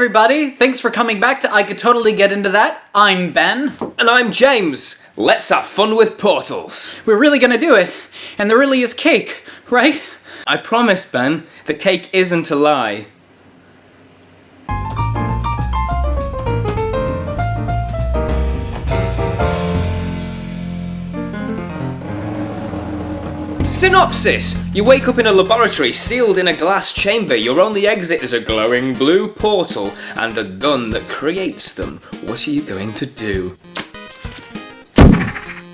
everybody, thanks for coming back to I Could Totally Get Into That. I'm Ben. And I'm James. Let's have fun with portals. We're really gonna do it, and there really is cake, right? I promise, Ben, the cake isn't a lie. Synopsis! You wake up in a laboratory sealed in a glass chamber. Your only exit is a glowing blue portal and a gun that creates them. What are you going to do?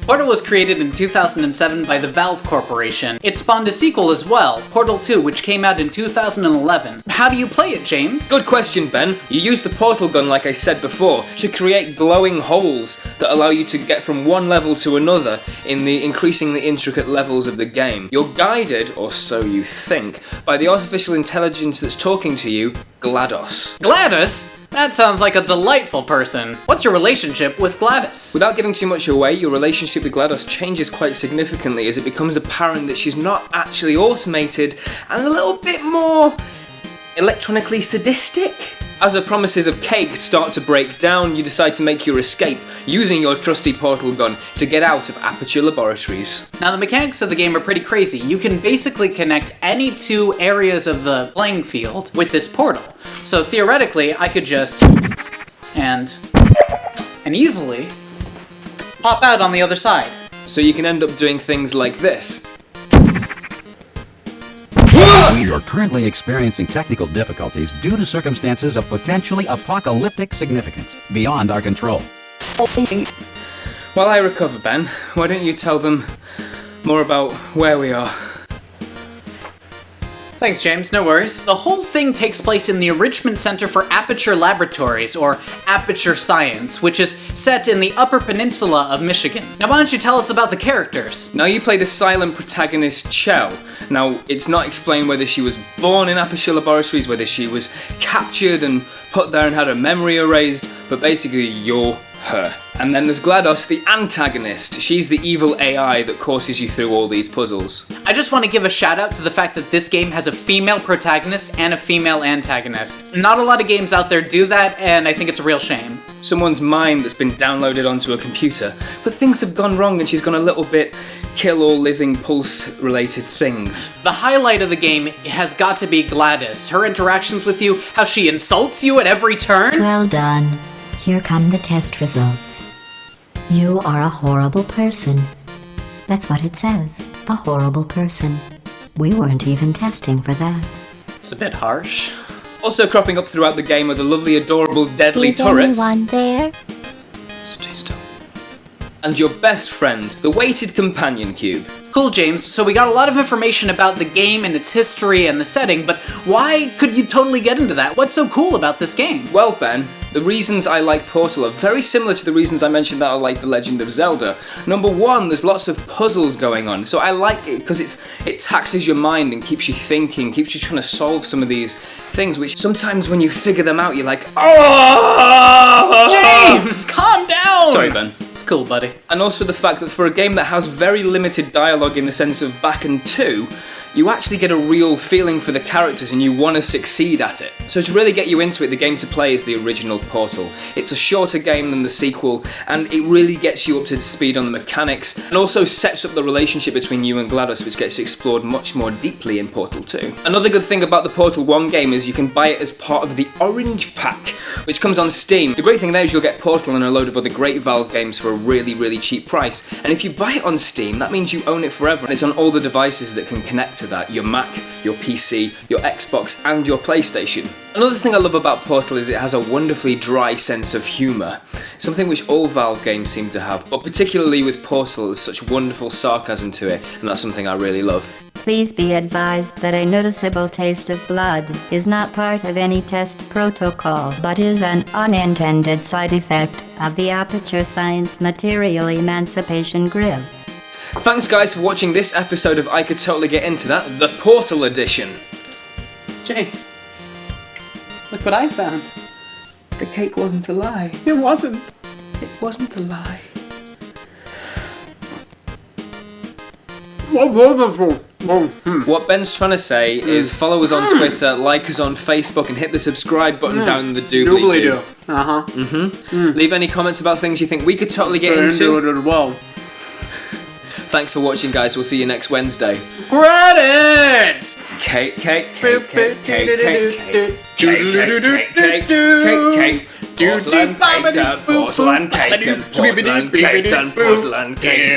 Portal was created in 2007 by the Valve Corporation. It spawned a sequel as well, Portal 2, which came out in 2011. How do you play it, James? Good question, Ben. You use the portal gun, like I said before, to create glowing holes that allow you to get from one level to another in the increasingly intricate levels of the game. You're guided, or so you think, by the artificial intelligence that's talking to you, GLaDOS. GLaDOS? That sounds like a delightful person. What's your relationship with GLaDOS? Without giving too much away, your relationship with GLaDOS changes quite significantly as it becomes apparent that she's not actually automated and a little bit more electronically sadistic. As the promises of cake start to break down, you decide to make your escape using your trusty portal gun to get out of Aperture Laboratories. Now the mechanics of the game are pretty crazy. You can basically connect any two areas of the playing field with this portal. So theoretically, I could just and easily pop out on the other side. So you can end up doing things like this. We are currently experiencing technical difficulties due to circumstances of potentially apocalyptic significance beyond our control. While I recover, Ben, why don't you tell them more about where we are? Thanks, James, no worries. The whole thing takes place in the Enrichment Center for Aperture Laboratories, or Aperture Science, which is set in the Upper Peninsula of Michigan. Now why don't you tell us about the characters? Now you play the silent protagonist, Chell. Now, it's not explained whether she was born in Aperture Laboratories, whether she was captured and put there and had her memory erased, but basically you're her. And then there's GLaDOS, the antagonist. She's the evil AI that courses you through all these puzzles. I just want to give a shout out to the fact that this game has a female protagonist and a female antagonist. Not a lot of games out there do that, and I think it's a real shame. Someone's mind that's been downloaded onto a computer, but things have gone wrong and she's gone a little bit kill all living pulse-related things. The highlight of the game has got to be GLaDOS. Her interactions with you, how she insults you at every turn. Well done. Here come the test results. You are a horrible person. That's what it says. A horrible person. We weren't even testing for that. It's a bit harsh. Also cropping up throughout the game are the lovely, adorable, deadly Is turrets. anyone there? Stay still. And your best friend, the weighted companion cube. Cool, James. So we got a lot of information about the game and its history and the setting, but why could you totally get into that? What's so cool about this game? Well, Ben, the reasons I like Portal are very similar to the reasons I mentioned that I like The Legend of Zelda. Number one, there's lots of puzzles going on, so I like it because it taxes your mind and keeps you thinking, keeps you trying to solve some of these things, which sometimes when you figure them out, you're like, oh! James, calm down! Sorry, Ben. It's cool, buddy. And also the fact that for a game that has very limited dialogue in the sense of back and two, you actually get a real feeling for the characters and you want to succeed at it. So to really get you into it, the game to play is the original Portal. It's a shorter game than the sequel, and it really gets you up to speed on the mechanics, and also sets up the relationship between you and GLaDOS, which gets explored much more deeply in Portal 2. Another good thing about the Portal 1 game is you can buy it as part of the Orange Pack, which comes on Steam. The great thing there is you'll get Portal and a load of other great Valve games for a really, really cheap price. And if you buy it on Steam, that means you own it forever, and it's on all the devices that can connect to that. Your Mac, your PC, your Xbox, and your PlayStation. Another thing I love about Portal is it has a wonderfully dry sense of humour, something which all Valve games seem to have, but particularly with Portal, there's such wonderful sarcasm to it, and that's something I really love. Please be advised that a noticeable taste of blood is not part of any test protocol, but is an unintended side effect of the Aperture Science Material Emancipation Grid. Thanks guys for watching this episode of I Could Totally Get Into That, the Portal Edition. James, look what I found. The cake wasn't a lie. It wasn't. It wasn't a lie. What wonderful. What Ben's trying to say is follow us on Twitter, like us on Facebook, and hit the subscribe button down the doobly-doo. Leave any comments about things you think we could totally get into. Well. Thanks for watching, guys. We'll see you next Wednesday. Credits! Cake. Porcelain cake.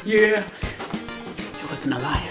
Yeah. It wasn't a lie.